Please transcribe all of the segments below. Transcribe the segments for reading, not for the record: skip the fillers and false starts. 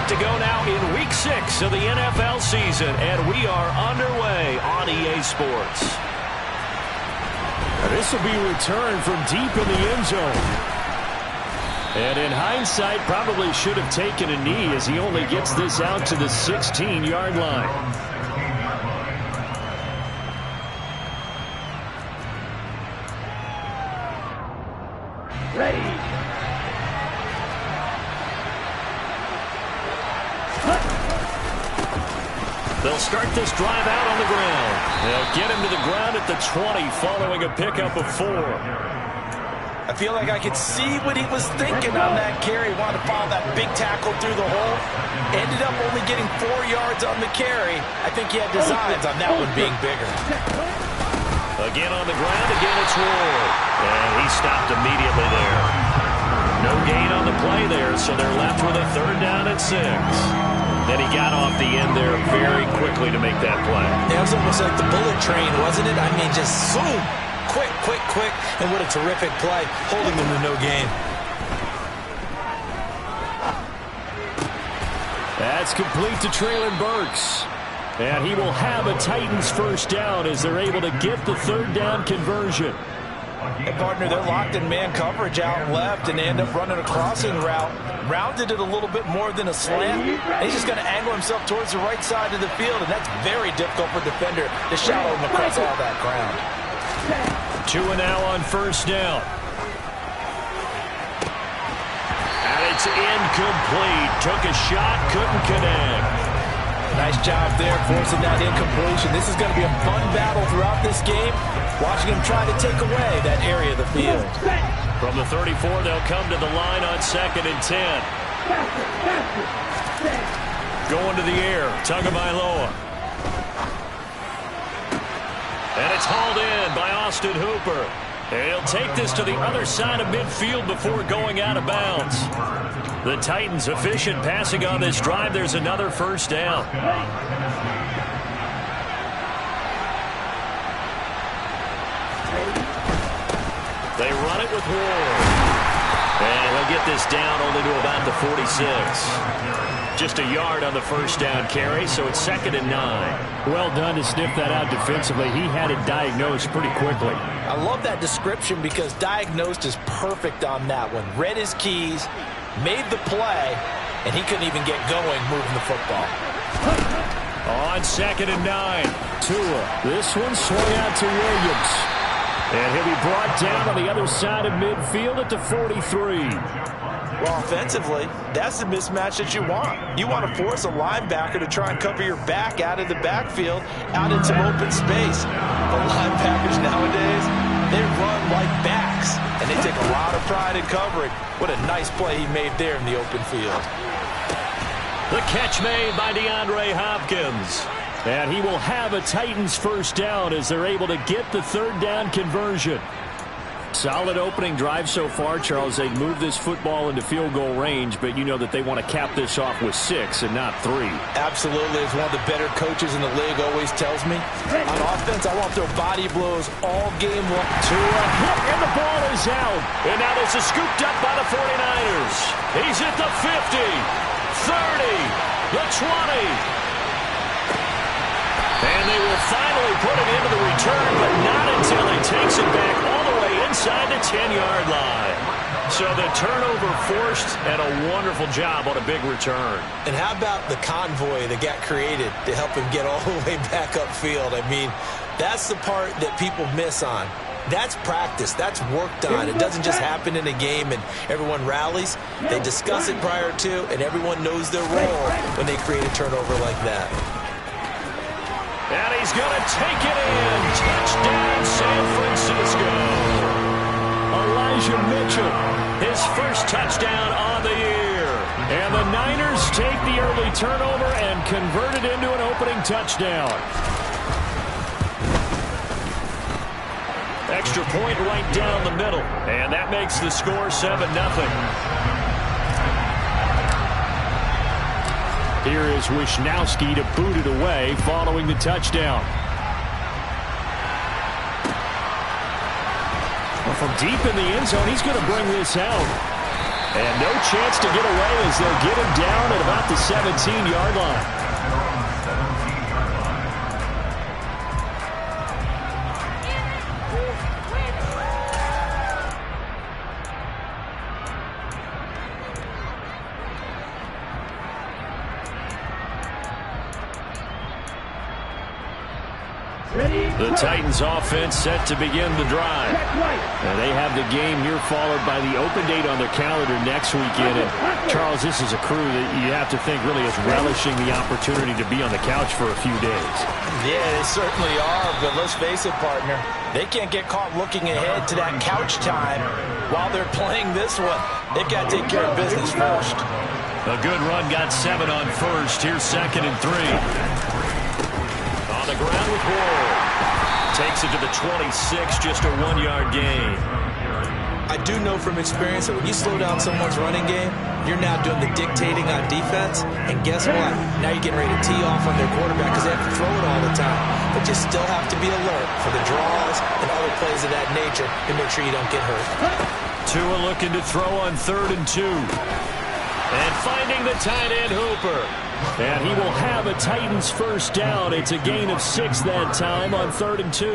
set to go now in Week 6 of the NFL season, and we are underway on EA Sports. This will be returned from deep in the end zone. And in hindsight, probably should have taken a knee as he only gets this out to the 16-yard line. Ready. They'll start this drive out on the ground. They'll get him to the ground at the 20 following a pickup of 4. I feel like I could see what he was thinking on that carry. Wanted to follow that big tackle through the hole. Ended up only getting 4 yards on the carry. I think he had designs on that one being bigger. Again on the ground, again it's Ward. And he stopped immediately there. No gain on the play there, so they're left with a 3rd down and 6. Then he got off the end there very quickly to make that play. It was almost like the bullet train, wasn't it? I mean, just zoom. Quick, quick, quick. And what a terrific play, holding them to no gain. That's complete to Treylon Burks. And he will have a Titans 1st down as they're able to get the 3rd down conversion. And partner, they're locked in man coverage out left, and they end up running a crossing route. Rounded it a little bit more than a slant. And he's just going to angle himself towards the right side of the field, and that's very difficult for a defender to shadow him across all that ground. 2 now on 1st down. And it's incomplete. Took a shot, couldn't connect. Nice job there forcing that incompletion. This is going to be a fun battle throughout this game. Watching him try to take away that area of the field. From the 34, they'll come to the line on 2nd and 10. Going to the air, Tagovailoa. And it's hauled in by Austin Hooper. And he'll take this to the other side of midfield before going out of bounds. The Titans efficient passing on this drive. There's another 1st down. They run it with Ward. And he'll get this down only to about the 46. Just a yard on the 1st down carry, so it's 2nd and 9. Well done to sniff that out defensively. He had it diagnosed pretty quickly. I love that description because diagnosed is perfect on that one. Read his keys, made the play, and he couldn't even get going moving the football. On 2nd and 9, Tua. This one swung out to Williams. And he'll be brought down on the other side of midfield at the 43. Well, offensively, that's the mismatch that you want. You want to force a linebacker to try and cover your back out of the backfield, out in some open space. The linebackers nowadays, they run like backs, and they take a lot of pride in covering. What a nice play he made there in the open field. The catch made by DeAndre Hopkins. And he will have a Titans 1st down as they're able to get the 3rd down conversion. Solid opening drive so far, Charles. They moved this football into field goal range, but you know that they want to cap this off with 6 and not 3. Absolutely. As one of the better coaches in the league always tells me, on offense, I want their body blows all game long. Tua hit, and the ball is out. And now this is scooped up by the 49ers. He's at the 50, 30, the 20. And they will finally put it into the return, but not until he takes it back all the way inside the 10-yard line. So the turnover forced, and a wonderful job on a big return. And how about the convoy that got created to help him get all the way back upfield? I mean, that's the part that people miss on. That's practice. That's worked on. It doesn't just happen in a game and everyone rallies. They discuss it prior to, and everyone knows their role when they create a turnover like that. And he's going to take it in. Touchdown, San Francisco. Elijah Mitchell, his 1st touchdown on the year. And the Niners take the early turnover and convert it into an opening touchdown. Extra point right down the middle. And that makes the score 7-0. Here is Wisnowski to boot it away following the touchdown. Well, from deep in the end zone, he's going to bring this out. And no chance to get away as they'll get him down at about the 17-yard line. The Titans offense set to begin the drive. And they have the game here followed by the open date on their calendar next weekend. And Charles, this is a crew that you have to think really is relishing the opportunity to be on the couch for a few days. Yeah, they certainly are, but let's face it, partner. They can't get caught looking ahead to that couch time while they're playing this one. They've got to take care of business first. A good run got 7 on first. Here's 2nd and 3. On the ground with Ward. Takes it to the 26, just a 1-yard gain. I do know from experience that when you slow down someone's running game, you're now doing the dictating on defense. And guess what? Now you're getting ready to tee off on their quarterback because they have to throw it all the time. But you still have to be alert for the draws and other plays of that nature to make sure you don't get hurt. Tua looking to throw on 3rd and 2. And finding the tight end Hooper. And he will have a Titans first down. It's a gain of 6 that time on 3rd and 2.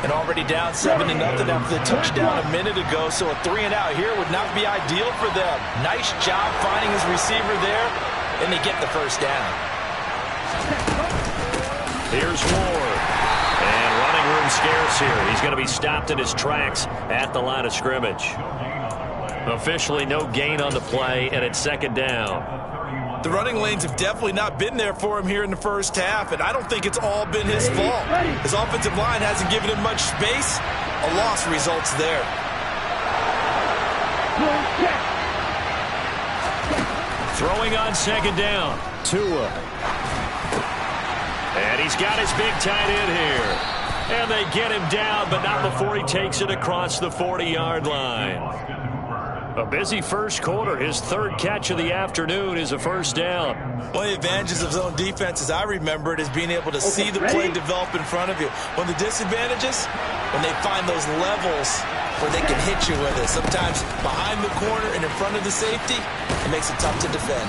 And already down 7-0 after the touchdown a minute ago. So a 3-and-out here would not be ideal for them. Nice job finding his receiver there. And they get the first down. Here's Ward. And running room scarce here. He's going to be stopped in his tracks at the line of scrimmage. Officially no gain on the play, and it's 2nd down. The running lanes have definitely not been there for him here in the first half, and I don't think it's all been his fault. His offensive line hasn't given him much space. A loss results there. Throwing on 2nd down. Tua. And he's got his big tight end here. And they get him down, but not before he takes it across the 40-yard line. A busy first quarter. His 3rd catch of the afternoon is a first down. One of the advantages of zone defense, as I remember it, is being able to see the play develop in front of you. One of the disadvantages, when they find those levels where they can hit you with it. Sometimes behind the corner and in front of the safety, it makes it tough to defend.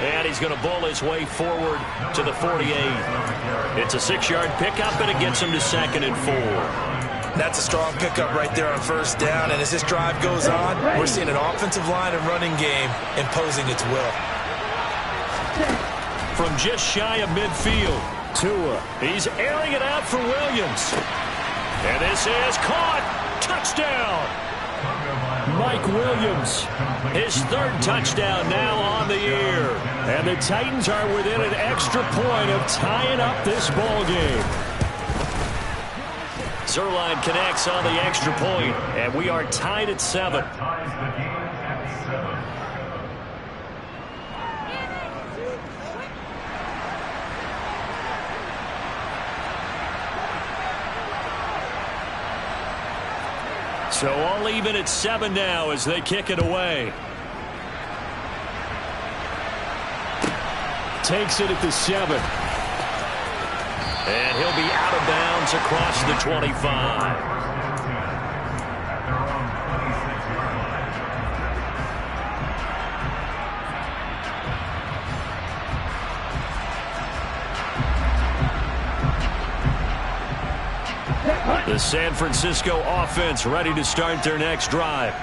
And he's going to bull his way forward to the 48. It's a 6-yard pickup, and it gets him to 2nd and 4. That's a strong pickup right there on first down. And as this drive goes on, we're seeing an offensive line and running game imposing its will. From just shy of midfield, Tua. He's airing it out for Williams. And this is caught. Touchdown. Mike Williams. His 3rd touchdown now on the year. And the Titans are within an extra point of tying up this ball game. Zuerlein connects on the extra point, and we are tied at 7. So all even at 7 now as they kick it away. Takes it at the 7. And he'll be out of bounds across the 25. The San Francisco offense ready to start their next drive.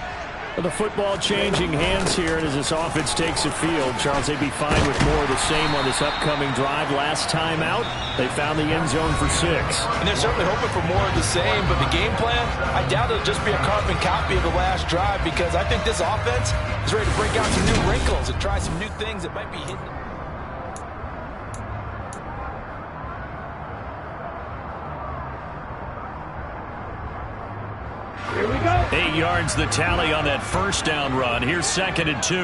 The football changing hands here, and as this offense takes the field, Charles, they'd be fine with more of the same on this upcoming drive. Last time out, they found the end zone for 6. And they're certainly hoping for more of the same, but the game plan, I doubt it'll just be a carbon copy of the last drive, because I think this offense is ready to break out some new wrinkles and try some new things that might be hidden. Here we go. 8 yards the tally on that first down run. Here's 2nd and 2.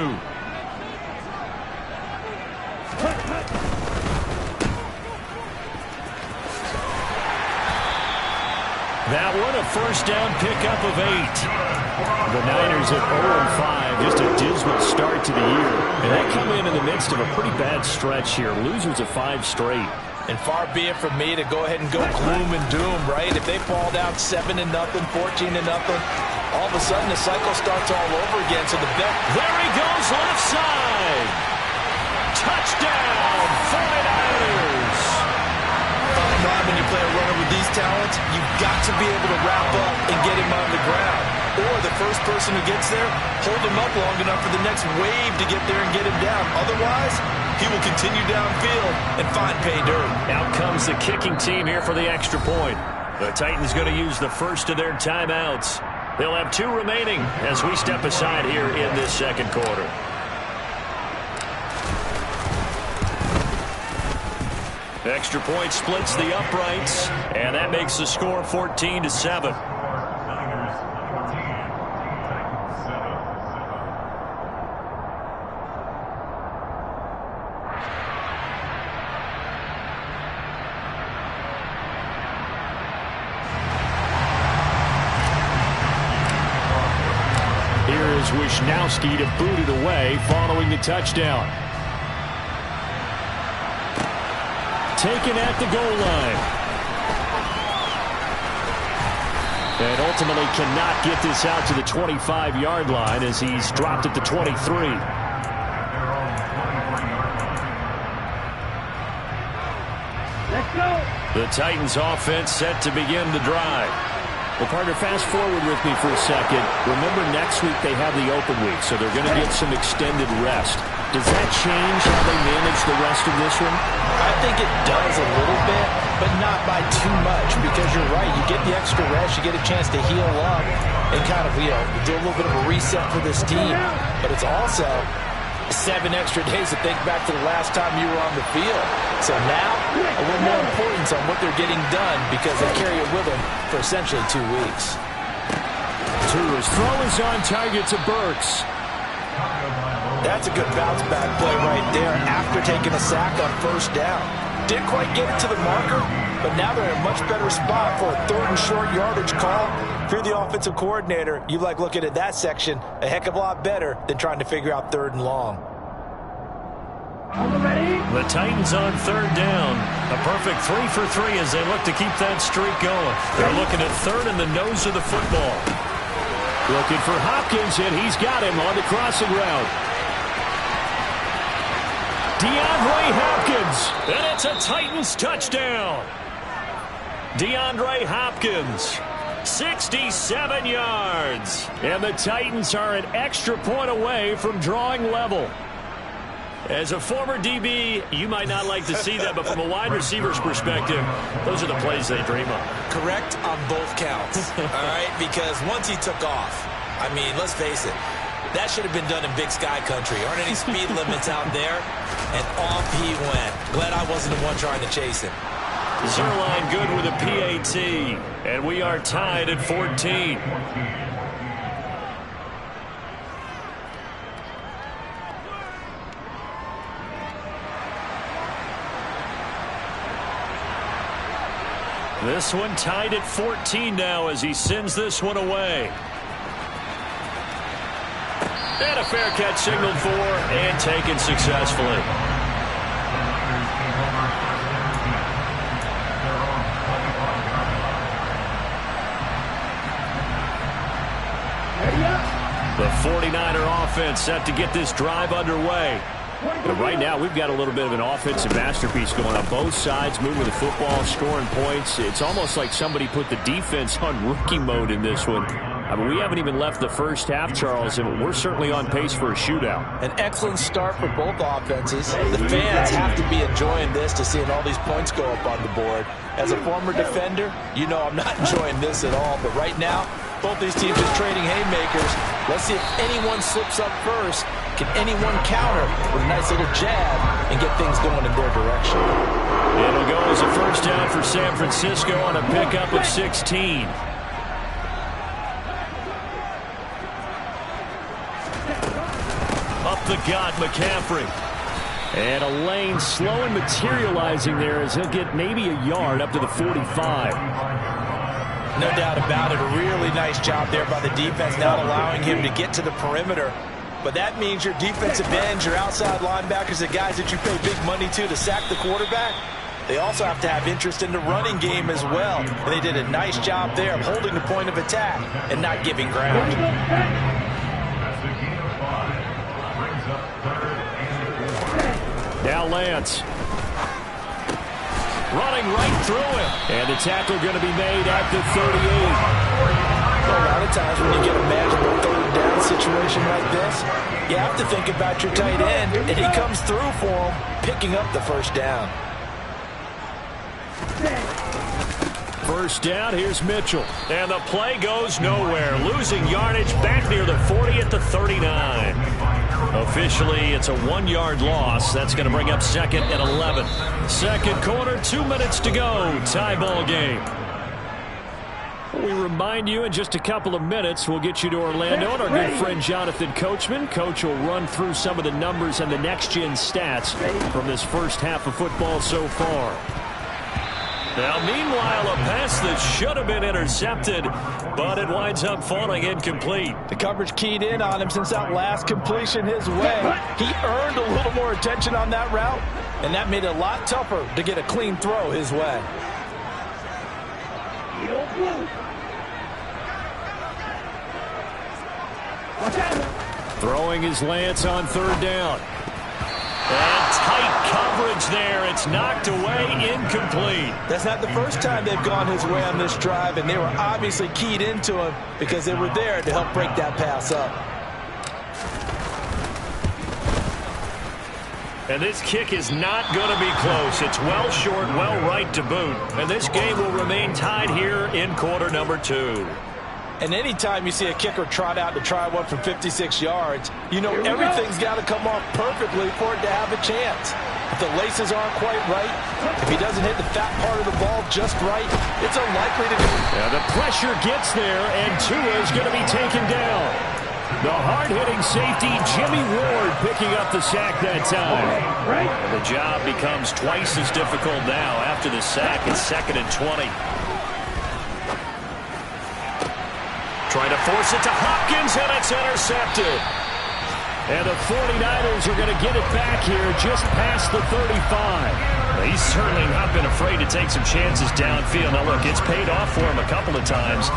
That one a first down pickup of 8. The Niners at 0-5, just a dismal start to the year. And they come in the midst of a pretty bad stretch here. Losers of 5 straight. And far be it from me to go ahead and go gloom and doom, right? If they fall down 7-0, 14-0, all of a sudden the cycle starts all over again. So the bet. There he goes, left side. Touchdown, 49ers. Bottom line, when you play a runner with these talents, you've got to be able to wrap up and get him on the ground. Or the first person who gets there, hold him up long enough for the next wave to get there and get him down. Otherwise, he will continue downfield and find pay dirt. Out comes the kicking team here for the extra point. The Titans going to use the first of their timeouts. They'll have 2 remaining as we step aside here in this second quarter. Extra point splits the uprights, and that makes the score 14-7. Here is Wisnowski to boot it away following the touchdown. Taken at the goal line. And ultimately cannot get this out to the 25-yard line as he's dropped at the 23. Let's go. The Titans offense set to begin the drive. Well, partner, fast forward with me for a second. Remember, next week they have the open week, so they're going to get some extended rest. Does that change how they manage the rest of this one? I think it does a little bit, but not by too much, because you're right. You get the extra rest. You get a chance to heal up and kind of, do a little bit of a reset for this team. But it's also 7 extra days to think back to the last time you were on the field. So now, a little more importance on what they're getting done because they carry it with them for essentially 2 weeks. His throw is on target to Burks. That's a good bounce back play right there after taking a sack on first down. Didn't quite get it to the marker, but now they're in a much better spot for a 3rd and short yardage call. If you're the offensive coordinator, you like looking at that section a heck of a lot better than trying to figure out 3rd and long. The Titans on 3rd down. A perfect 3 for 3 as they look to keep that streak going. They're looking at 3rd in the nose of the football. Looking for Hopkins, and he's got him on the crossing route. DeAndre Hopkins, and it's a Titans touchdown. DeAndre Hopkins, 67 yards. And the Titans are an extra point away from drawing level. As a former DB, you might not like to see that, but from a wide receiver's perspective, those are the plays they dream of. Correct on both counts, all right? Because once he took off, I mean, let's face it, that should have been done in Big Sky country. Aren't any speed limits out there? And off he went. Glad I wasn't the one trying to chase him. Zerline good with a PAT. And we are tied at 14. This one tied at 14 now as he sends this one away. And a fair catch signaled for and taken successfully. The 49er offense set to get this drive underway. But right now, we've got a little bit of an offensive masterpiece going on both sides, moving the football, scoring points. It's almost like somebody put the defense on rookie mode in this one. I mean, we haven't even left the first half, Charles, and we're certainly on pace for a shootout. An excellent start for both offenses. The fans have to be enjoying this to seeing all these points go up on the board. As a former defender, you know I'm not enjoying this at all. But right now, both these teams are trading haymakers. Let's see if anyone slips up first. Can anyone counter with a nice little jab and get things going in their direction? It'll go as a first down for San Francisco on a pickup of 16. Up the gut, McCaffrey. And a lane slow and materializing there as he'll get maybe a yard up to the 45. No doubt about it. A really nice job there by the defense, not allowing him to get to the perimeter. But that means your defensive ends, your outside linebackers, the guys that you pay big money to sack the quarterback, they also have to have interest in the running game as well. And they did a nice job there of holding the point of attack and not giving ground. Now Lance. Running right through him. And the tackle going to be made at the 38. A lot of times when you get a manageable third down situation like this, you have to think about your tight end, and he comes through for him, picking up the first down. First down, here's Mitchell. And the play goes nowhere. Losing yardage back near the 40 at the 39. Officially, it's a 1-yard loss. That's going to bring up 2nd and 11. Second quarter, 2 minutes to go. Tie ball game. We remind you in just a couple of minutes, we'll get you to Orlando and our good friend Jonathan Coachman. Coach will run through some of the numbers and the next-gen stats from this first half of football so far. Now, meanwhile, a pass that should have been intercepted, but it winds up falling incomplete. The coverage keyed in on him since that last completion his way. He earned a little more attention on that route, and that made it a lot tougher to get a clean throw his way. Throwing his Lance on third down. And tight coverage there. It's knocked away, incomplete. That's not the first time they've gone his way on this drive, and they were obviously keyed into him because they were there to help break that pass up. And this kick is not going to be close. It's well short, well right to boot. And this game will remain tied here in quarter number 2. And anytime you see a kicker trot out to try one from 56 yards, you know everything's got to come off perfectly for it to have a chance. If the laces aren't quite right, if he doesn't hit the fat part of the ball just right, it's unlikely to do. Yeah, the pressure gets there, and Tua is going to be taken down. The hard-hitting safety, Jimmy Ward, picking up the sack that time. And the job becomes twice as difficult now after the sack. It's 2nd and 20. Trying to force it to Hopkins, and it's intercepted. And the 49ers are going to get it back here just past the 35. He's certainly not been afraid to take some chances downfield. Now, look, it's paid off for him a couple of times.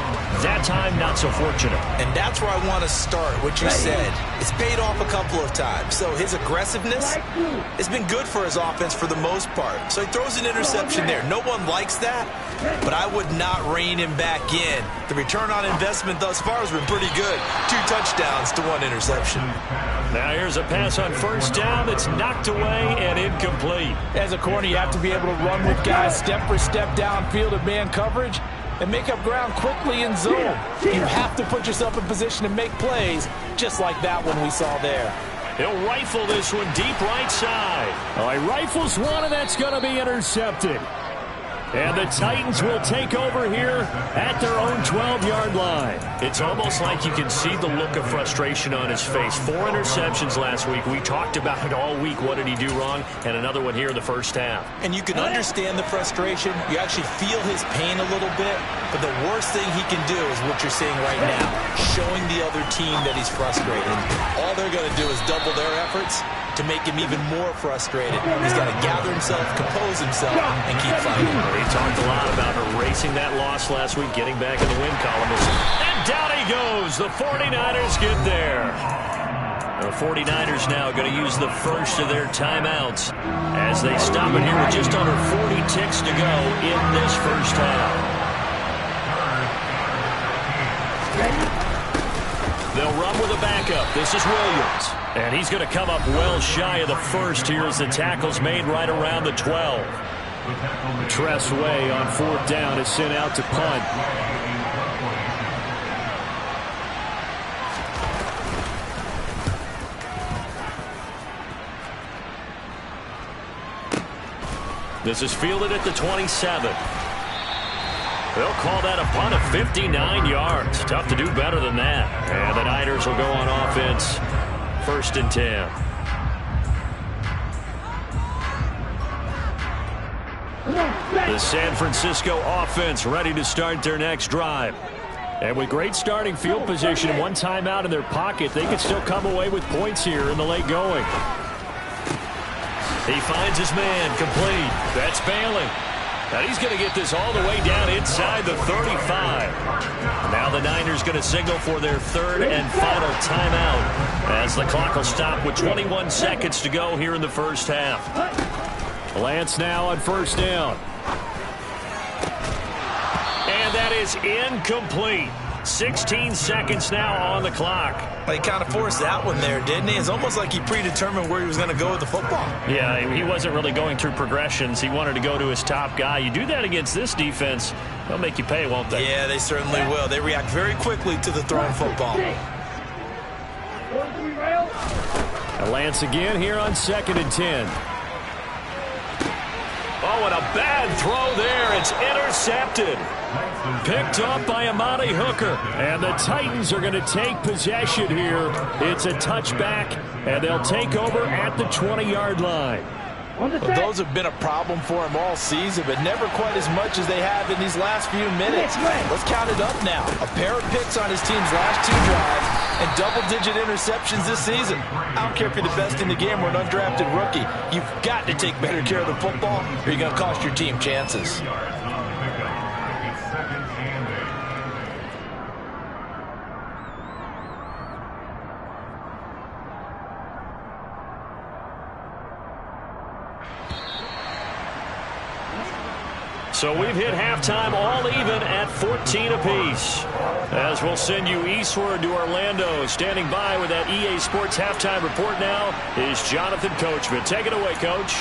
That time, not so fortunate. And that's where I want to start, what you said. It's paid off a couple of times. So his aggressiveness has been good for his offense for the most part. So he throws an interception there. No one likes that, but I would not rein him back in. The return on investment thus far has been pretty good. 2 touchdowns to 1 interception. Now here's a pass on first down that's knocked away and incomplete. As a corner, you have to be able to run with guys step for step downfield in man coverage and make up ground quickly in zone. You have to put yourself in position to make plays, just like that one we saw there. He'll rifle this one deep right side. Oh, he rifles one, and that's going to be intercepted. And the Titans will take over here at their own 12-yard line. It's almost like you can see the look of frustration on his face. 4 interceptions last week. We talked about it all week. What did he do wrong? And another one here in the first half. And you can understand the frustration. You actually feel his pain a little bit. But the worst thing he can do is what you're seeing right now, showing the other team that he's frustrated. All they're going to do is double their efforts to make him even more frustrated. He's got to gather himself, compose himself, and keep fighting. He talked a lot about erasing that loss last week, getting back in the win column. And down he goes. The 49ers get there. The 49ers now going to use the first of their timeouts as they stop it here with just under 40 ticks to go in this first half. They'll run with a backup. This is Williams. And he's going to come up well shy of the first here as the tackle's made right around the 12. Tress Way on 4th down is sent out to punt. This is fielded at the 27. They'll call that a punt of 59 yards. Tough to do better than that. And the Niners will go on offense. 1st and 10. The San Francisco offense ready to start their next drive. And with great starting field position and 1 timeout in their pocket, they could still come away with points here in the late going. He finds his man, complete. That's Bailey. Now he's going to get this all the way down inside the 35. Now the Niners going to signal for their third and final timeout as the clock will stop with 21 seconds to go here in the first half. Lance now on first down. And that is incomplete. 16 seconds now on the clock. Well, he kind of forced that one there, didn't he? It's almost like he predetermined where he was going to go with the football. Yeah, he wasn't really going through progressions. He wanted to go to his top guy. You do that against this defense, they'll make you pay, won't they? Yeah, they certainly will. They react very quickly to the thrown football. Lance again here on 2nd and 10. Oh, and a bad throw there. It's intercepted. Picked up by Amani Hooker. And the Titans are going to take possession here. It's a touchback, and they'll take over at the 20-yard line. Well, those have been a problem for him all season, but never quite as much as they have in these last few minutes. Let's count it up now. A pair of picks on his team's last 2 drives and double-digit interceptions this season. I don't care if you're the best in the game or an undrafted rookie. You've got to take better care of the football or you're going to cost your team chances. So we've hit halftime all even at 14 apiece. As we'll send you eastward to Orlando. Standing by with that EA Sports halftime report now is Jonathan Coachman. Take it away, Coach.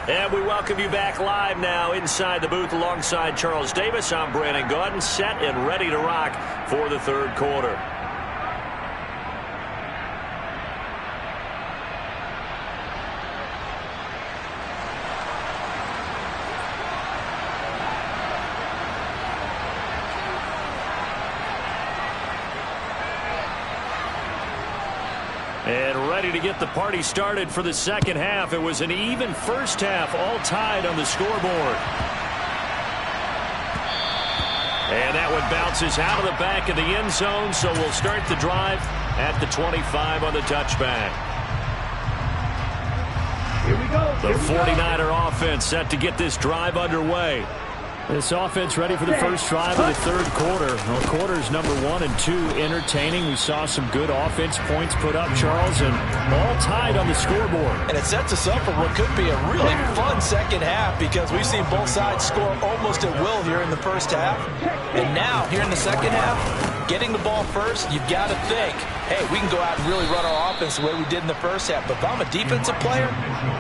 And we welcome you back live now inside the booth alongside Charles Davis. I'm Brandon Gaudin, set and ready to rock for the third quarter. And ready to get the party started for the second half. It was an even first half, all tied on the scoreboard. And that one bounces out of the back of the end zone, so we'll start the drive at the 25 on the touchback. Here we go. The 49er offense set to get this drive underway. This offense ready for the first drive of the third quarter. Well, quarters number 1 and 2 entertaining. We saw some good offense points put up, Charles, and all tied on the scoreboard. And it sets us up for what could be a really fun second half because we've seen both sides score almost at will here in the first half. And now, here in the second half, getting the ball first, you've got to think, hey, we can go out and really run our offense the way we did in the first half. But if I'm a defensive player,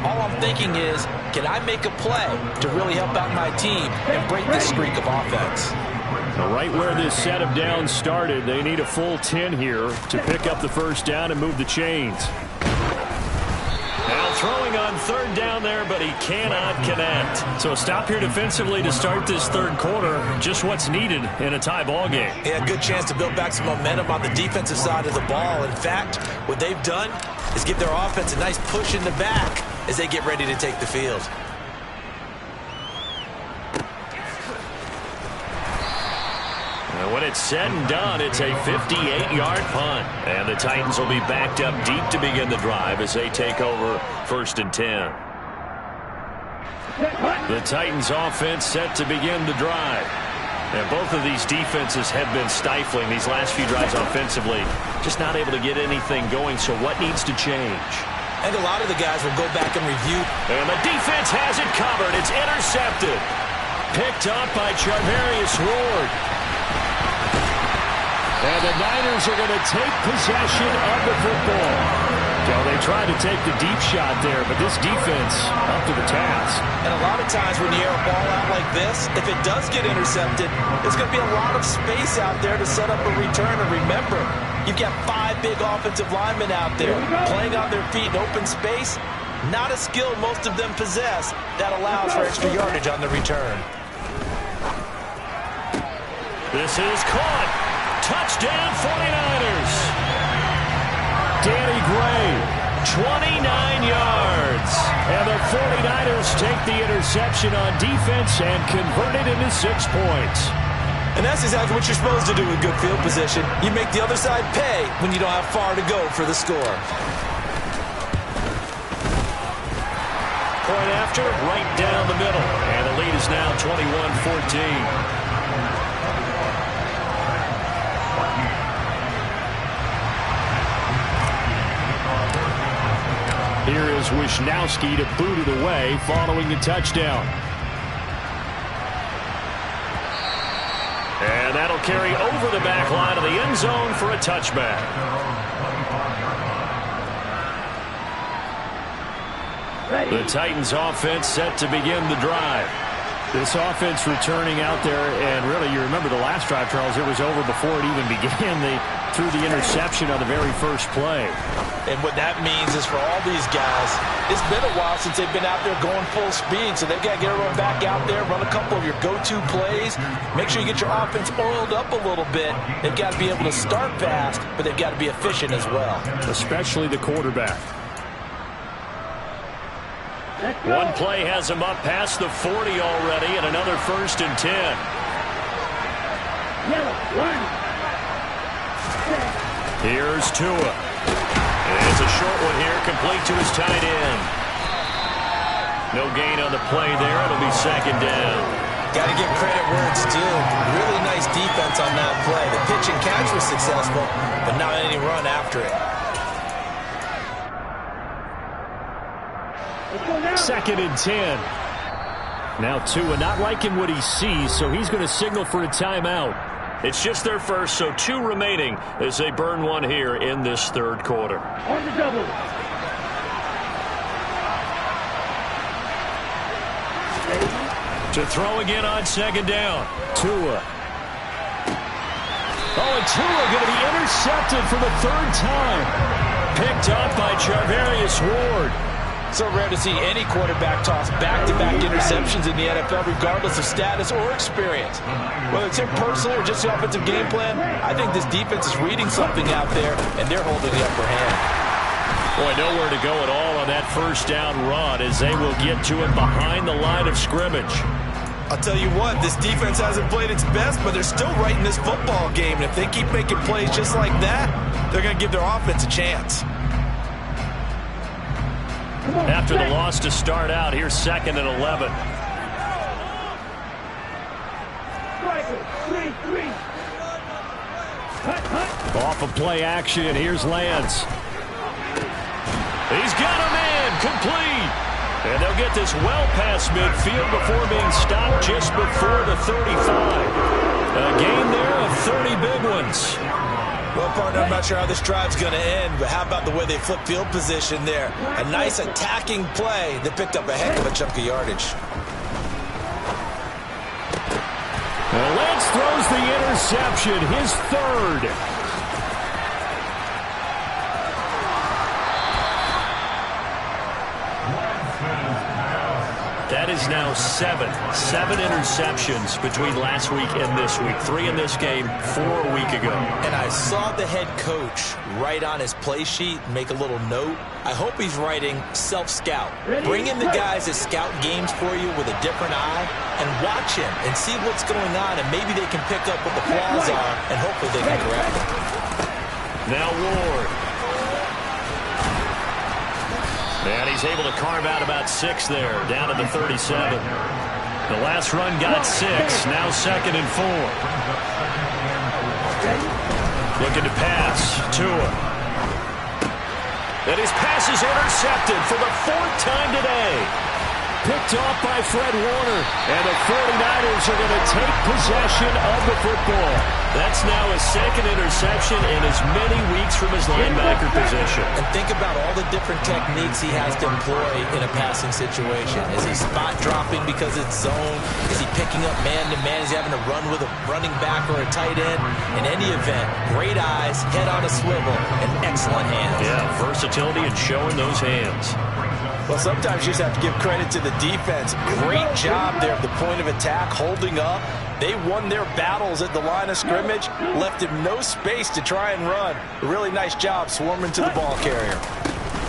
all I'm thinking is, can I make a play to really help out my team and break this streak of offense? Right where this set of downs started, they need a full 10 here to pick up the first down and move the chains. Now throwing on third down there, but he cannot connect. So a stop here defensively to start this third quarter. Just what's needed in a tie ball game. Yeah, good chance to build back some momentum on the defensive side of the ball. In fact, what they've done is give their offense a nice push in the back as they get ready to take the field. And when it's said and done, it's a 58-yard punt. And the Titans will be backed up deep to begin the drive as they take over 1st and 10. The Titans offense set to begin the drive. And both of these defenses have been stifling these last few drives offensively. Just not able to get anything going, so what needs to change? I think a lot of the guys will go back and review. And the defense has it covered. It's intercepted. Picked up by Charvarius Ward. And the Niners are going to take possession of the football. Well, they tried to take the deep shot there, but this defense up to the task. And a lot of times when you air a ball out like this, if it does get intercepted, there's going to be a lot of space out there to set up a return. And remember, you've got 5 big offensive linemen out there playing on their feet in open space. Not a skill most of them possess that allows for extra yardage on the return. This is caught. Touchdown 49ers. 29 yards. And the 49ers take the interception on defense and convert it into 6 points. And that's exactly what you're supposed to do with good field position. You make the other side pay when you don't have far to go for the score. Point after, right down the middle. And the lead is now 21-14. Here is Wisnowski to boot it away following the touchdown. And that'll carry over the back line of the end zone for a touchback. The Titans offense set to begin the drive. This offense returning out there, and really, you remember the last drive, Charles, it was over before it even began. They threw the interception on the very first play. And what that means is for all these guys, it's been a while since they've been out there going full speed, so they've got to get everyone back out there, run a couple of your go-to plays, make sure you get your offense oiled up a little bit. They've got to be able to start fast, but they've got to be efficient as well. Especially the quarterback. One play has him up past the 40 already, and another 1st and 10. Here's Tua. And it's a short one here, complete to his tight end. No gain on the play there. It'll be 2nd down. Got to give credit where it's due. Really nice defense on that play. The pitch and catch was successful, but not any run after it. 2nd and 10. Now Tua not liking what he sees, so he's going to signal for a timeout. It's just their first, so 2 remaining as they burn one here in this 3rd quarter. On the double. To throw again on 2nd down. Tua. Oh, and Tua going to be intercepted for the 3rd time. Picked up by Charvarius Ward. So rare to see any quarterback toss back-to-back interceptions in the NFL, regardless of status or experience. Whether it's him personally or just the offensive game plan, I think this defense is reading something out there, and they're holding the upper hand. Boy, nowhere to go at all on that 1st down run as they will get to him behind the line of scrimmage. I'll tell you what, this defense hasn't played its best, but they're still right in this football game. And if they keep making plays just like that, they're going to give their offense a chance. After the loss to start out, here's 2nd and 11. Off of play action, here's Lance. He's got a man, complete. And they'll get this well past midfield before being stopped just before the 35. A gain there of 30 big ones. Well, partner, I'm not sure how this drive's going to end, but how about the way they flip field position there? A nice attacking play that picked up a heck of a chunk of yardage. Lance throws the interception, his 3rd. That is now 7 interceptions between last week and this week. 3 in this game, 4 a week ago. And I saw the head coach write on his play sheet, make a little note. I hope he's writing self-scout. Bring in the guys that scout games for you with a different eye and watch him and see what's going on, and maybe they can pick up what the flaws are, and hopefully they can correct them. Now Ward. And he's able to carve out about 6 there, down to the 37. The last run got 6, now 2nd and 4. Looking to pass, Tua. And his pass is intercepted for the 4th time today. Picked off by Fred Warner. And the 49ers are going to take possession of the football. That's now his 2nd interception in as many weeks from his linebacker position. And think about all the different techniques he has to employ in a passing situation. Is he spot dropping because it's zone? Is he picking up man-to-man? Is he having to run with a running back or a tight end? In any event, great eyes, head on a swivel, and excellent hands. Yeah, versatility and showing those hands. Well, sometimes you just have to give credit to the defense. Great job there at the point of attack, holding up. They won their battles at the line of scrimmage, left him no space to try and run. A really nice job swarming to the ball carrier.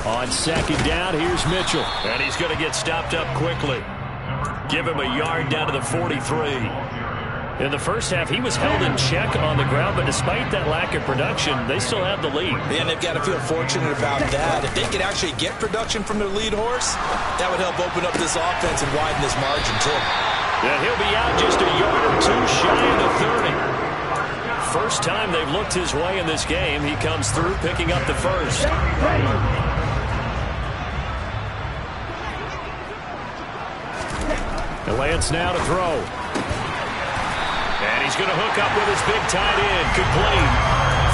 On second down, here's Mitchell. And he's going to get stopped up quickly. Give him a yard down to the 43. In the first half, he was held in check on the ground, but despite that lack of production, they still have the lead. And they've got to feel fortunate about that. If they could actually get production from their lead horse, that would help open up this offense and widen this margin, too. And he'll be out just a yard or two shy of the 30. First time they've looked his way in this game. He comes through picking up the first. And Lance now to throw. And he's going to hook up with his big tight end. Complete.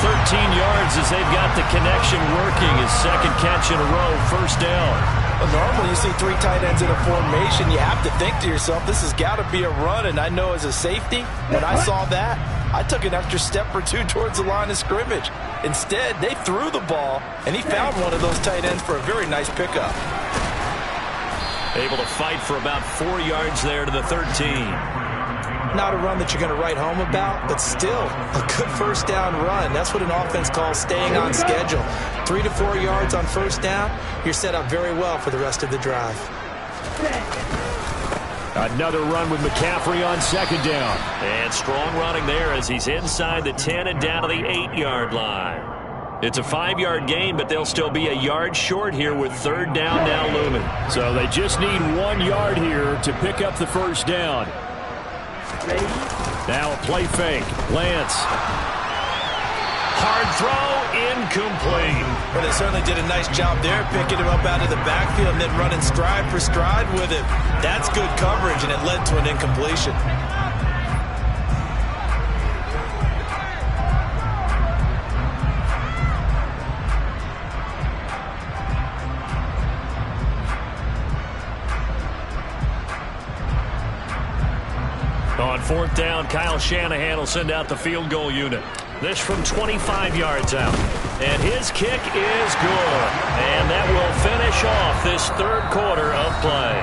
13 yards as they've got the connection working. His second catch in a row, first down. Well, normally you see 3 tight ends in a formation. You have to think to yourself, this has got to be a run. And I know as a safety, when I saw that, I took an extra step or two towards the line of scrimmage. Instead, they threw the ball, and he found one of those tight ends for a very nice pickup. Able to fight for about 4 yards there to the 13. Not a run that you're going to write home about, but still a good first down run. That's what an offense calls staying on schedule. 3 to 4 yards on first down, you're set up very well for the rest of the drive. Another run with McCaffrey on second down. And strong running there as he's inside the 10 and down to the 8-yard line. It's a 5-yard gain, but they'll still be a yard short here with third down now looming. So they just need 1 yard here to pick up the first down. Now a play fake. Lance. Hard throw, incomplete. Well, they certainly did a nice job there, picking him up out of the backfield and then running stride for stride with him. That's good coverage, and it led to an incompletion. On fourth down, Kyle Shanahan will send out the field goal unit. This from 25 yards out. And his kick is good. And that will finish off this third quarter of play.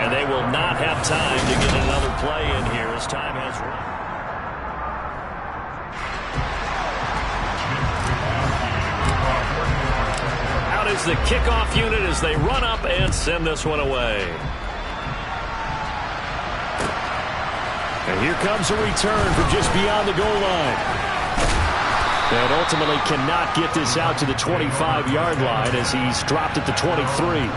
And they will not have time to get another play in here as time has run. Out is the kickoff unit as they run up and send this one away. And here comes a return from just beyond the goal line. And ultimately cannot get this out to the 25-yard line as he's dropped at the 23.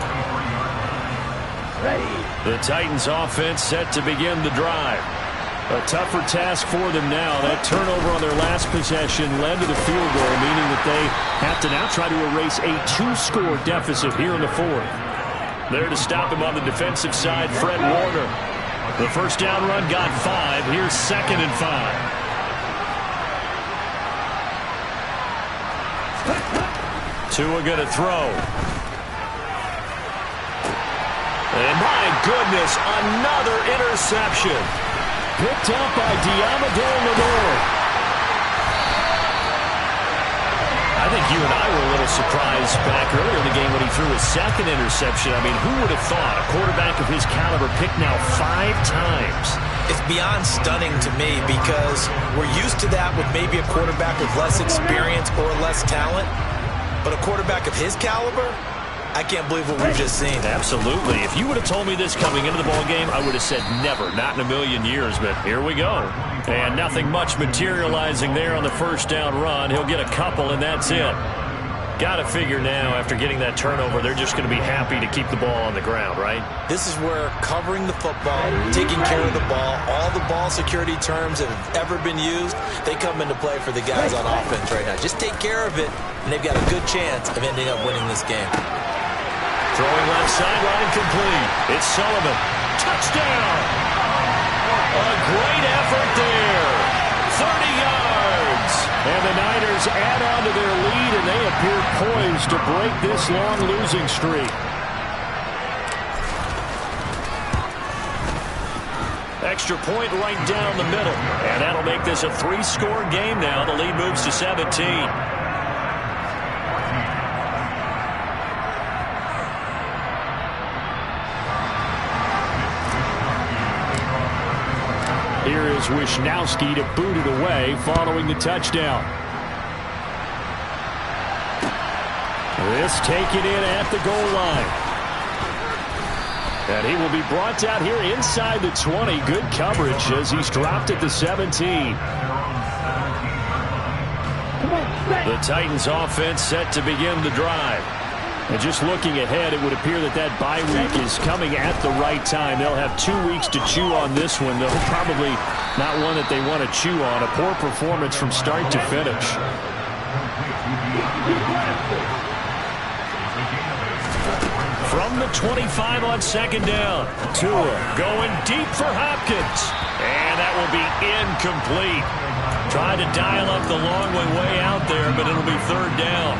The Titans offense set to begin the drive. A tougher task for them now. That turnover on their last possession led to the field goal, meaning that they have to now try to erase a 2-score deficit here in the fourth. There to stop him on the defensive side, Fred Warner. The first down run got 5. Here's 2nd and 5. Tua going to throw. And my goodness, another interception. Picked up by Diamador Lenore. I think you and I were a little surprised back earlier in the game when he threw his second interception. I mean, who would have thought a quarterback of his caliber picked now 5 times? It's beyond stunning to me because we're used to that with maybe a quarterback with less experience or less talent. But a quarterback of his caliber, I can't believe what we've just seen. Absolutely. If you would have told me this coming into the ballgame, I would have said never, not in a million years. But here we go. And nothing much materializing there on the first down run. He'll get a couple, and that's it. Got to figure now, after getting that turnover, they're just going to be happy to keep the ball on the ground, right? This is where covering the football, taking care of the ball, all the ball security terms that have ever been used, they come into play for the guys on offense right now. Just take care of it, and they've got a good chance of ending up winning this game. Throwing left sideline complete. It's Sullivan. Touchdown! A great effort there. 30 yards. And the Niners add on to their lead, and they appear poised to break this long losing streak. Extra point right down the middle. And that'll make this a 3-score game now. The lead moves to 17. Here is Wisnowski to boot it away following the touchdown. This taken in at the goal line. And he will be brought down here inside the 20. Good coverage as he's dropped at the 17. The Titans offense set to begin the drive. And just looking ahead, it would appear that that bye week is coming at the right time. They'll have 2 weeks to chew on this one, though probably not one that they want to chew on. A poor performance from start to finish. From the 25 on second down, Tua going deep for Hopkins. And that will be incomplete. Tried to dial up the long way out there, but it'll be third down.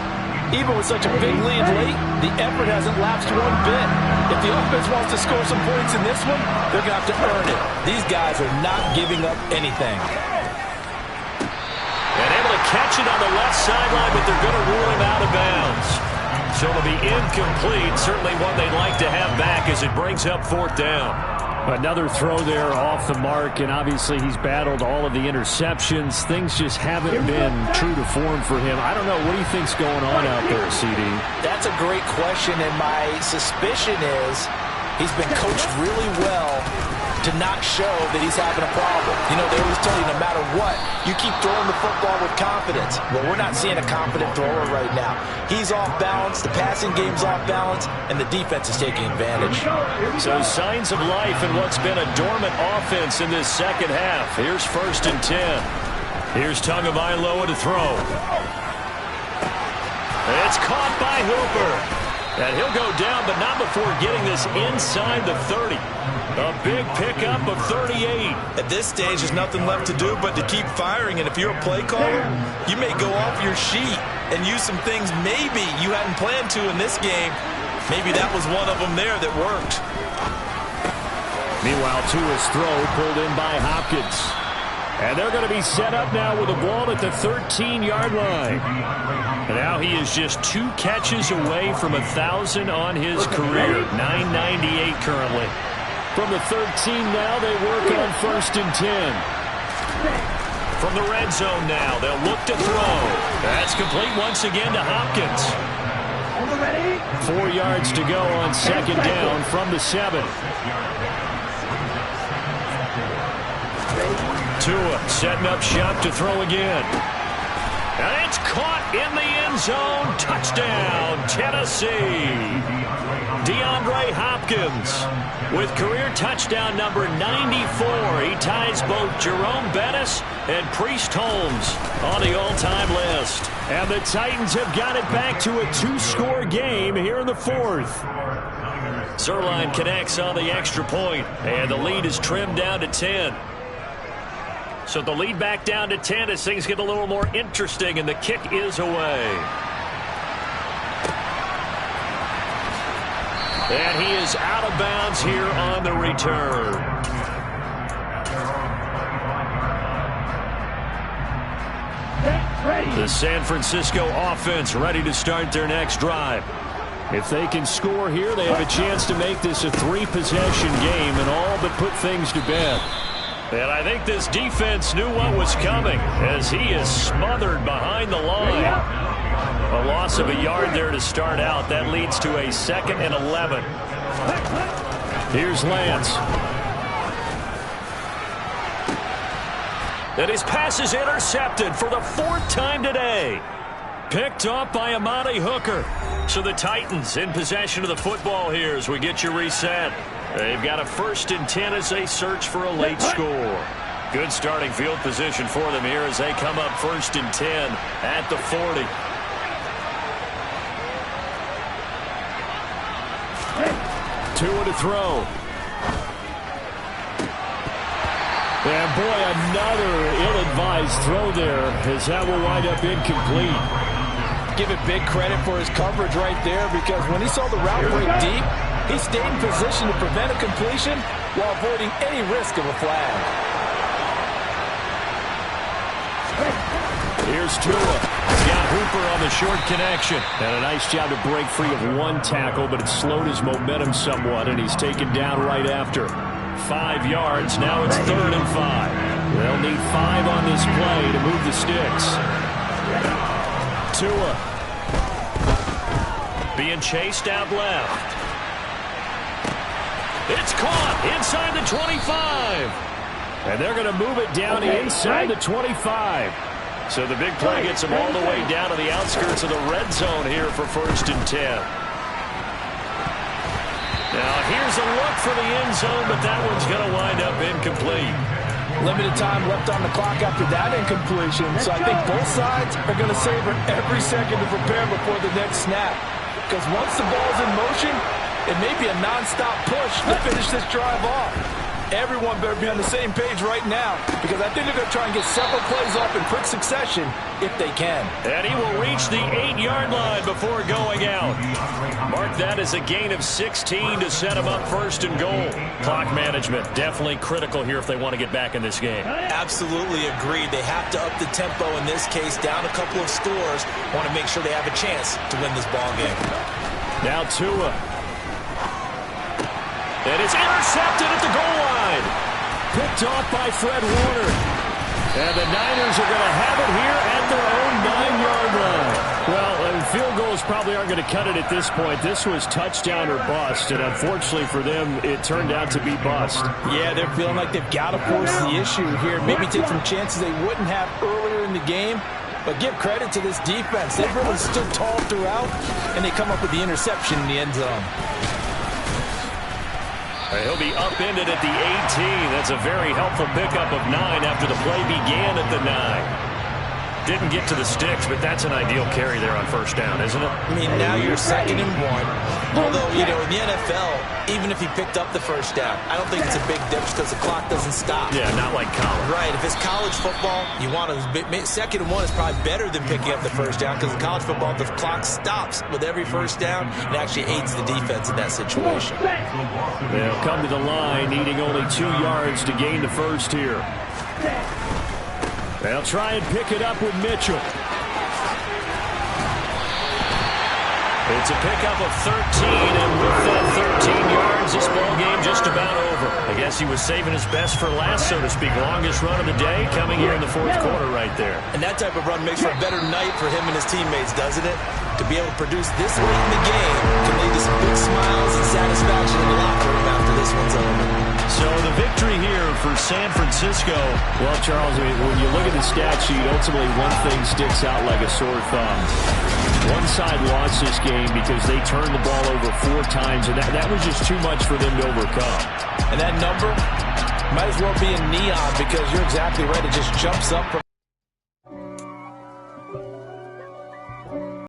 Even with such a big lead late, the effort hasn't lapsed one bit. If the offense wants to score some points in this one, they're going to have to earn it. These guys are not giving up anything. And able to catch it on the left sideline, but they're going to rule him out of bounds. So it'll be incomplete. Certainly one they'd like to have back as it brings up fourth down. Another throw there off the mark, and obviously he's battled all of the interceptions. Things just haven't been true to form for him. I don't know. What do you think's going on out there, CD? That's a great question, and my suspicion is he's been coached really well to not show that he's having a problem. You know, they always tell you no matter what, you keep throwing the football with confidence. Well, we're not seeing a confident thrower right now. He's off balance, the passing game's off balance, and the defense is taking advantage. So signs of life in what's been a dormant offense in this second half. Here's 1st and 10. Here's Tagovailoa to throw. It's caught by Hooper. And he'll go down, but not before getting this inside the 30. A big pickup of 38. At this stage, there's nothing left to do but to keep firing. And if you're a play caller, you may go off your sheet and use some things maybe you hadn't planned to in this game. Maybe that was one of them there that worked. Meanwhile, Tua's throw pulled in by Hopkins. And they're going to be set up now with a ball at the 13-yard line. And now he is just 2 catches away from 1,000 on his career. 998 currently. From the 13 now, they work on 1st and 10. From the red zone now, they'll look to throw. That's complete once again to Hopkins. 4 yards to go on second down from the 7. Tua setting up shop to throw again. And it's caught in the end zone. Touchdown, Tennessee. DeAndre Hopkins with career touchdown number 94. He ties both Jerome Bettis and Priest Holmes on the all-time list. And the Titans have got it back to a 2-score game here in the 4th. Zuerlein connects on the extra point, and the lead is trimmed down to 10. So the lead back down to 10 as things get a little more interesting, and the kick is away. And he is out of bounds here on the return. The San Francisco offense ready to start their next drive. If they can score here, they have a chance to make this a 3-possession game and all but put things to bed. And I think this defense knew what was coming as he is smothered behind the line. A loss of a yard there to start out. That leads to a 2nd and 11. Here's Lance. And his pass is intercepted for the 4th time today. Picked off by Amani Hooker. So the Titans in possession of the football here as we get you reset. They've got a 1st and 10 as they search for a late score. Good starting field position for them here as they come up 1st and 10 at the 40. Tua to throw. And boy, another ill-advised throw there as that will wind up incomplete. Give it big credit for his coverage right there because when he saw the route break deep, he stayed in position to prevent a completion while avoiding any risk of a flag. Here's Tua. He's got Hooper on the short connection. And a nice job to break free of 1 tackle, but it slowed his momentum somewhat, and he's taken down right after. 5 yards. Now it's 3rd and 5. They'll need 5 on this play to move the sticks. Tua. being chased out left. It's caught inside the 25. And they're going to move it down inside the 25. So the big play gets them all the way down to the outskirts of the red zone here for 1st and 10. Now here's a look for the end zone, but that one's going to wind up incomplete. Limited time left on the clock after that incompletion, so I think both sides are going to savor every second to prepare before the next snap. Because once the ball's in motion, it may be a non-stop push to finish this drive off. Everyone better be on the same page right now, because I think they're going to try and get several plays off in quick succession if they can. And he will reach the 8-yard line before going out. Mark that as a gain of 16 to set him up 1st and goal. Clock management definitely critical here if they want to get back in this game. Absolutely agreed. They have to up the tempo in this case, down a couple of scores. Want to make sure they have a chance to win this ball game. Now Tua. And it's intercepted at the goal line. Picked off by Fred Warner. And the Niners are going to have it here at their own 9-yard line. Well, field goals probably aren't going to cut it at this point. This was touchdown or bust, and unfortunately for them, it turned out to be bust. Yeah, they're feeling like they've got to force the issue here. Maybe take some chances they wouldn't have earlier in the game. But give credit to this defense. They've really stood tall throughout, and they come up with the interception in the end zone. He'll be upended at the 18. That's a very helpful pickup of 9 after the play began at the 9. Didn't get to the sticks, but that's an ideal carry there on 1st down, isn't it? I mean, now you're 2nd and 1. Although, you know, in the NFL, even if he picked up the 1st down, I don't think it's a big difference because the clock doesn't stop. Yeah, not like college. Right. If it's college football, you want to 2nd and 1 is probably better than picking up the 1st down because in college football, the clock stops with every 1st down. It actually aids the defense in that situation. They'll come to the line, needing only 2 yards to gain the 1st here. They'll try and pick it up with Mitchell. It's a pickup of 13, and with that 13 yards, this ball game just about over. I guess he was saving his best for last, so to speak. Longest run of the day coming here in the 4th quarter right there. And that type of run makes for a better night for him and his teammates, doesn't it? To be able to produce this late in the game can lead to some big smiles and satisfaction in the locker room after this one's over. So the victory here for San Francisco. Well, Charles, when you look at the stat sheet, ultimately one thing sticks out like a sore thumb. One side lost this game because they turned the ball over 4 times, and that was just too much for them to overcome. And that number might as well be in neon because you're exactly right. It just jumps up from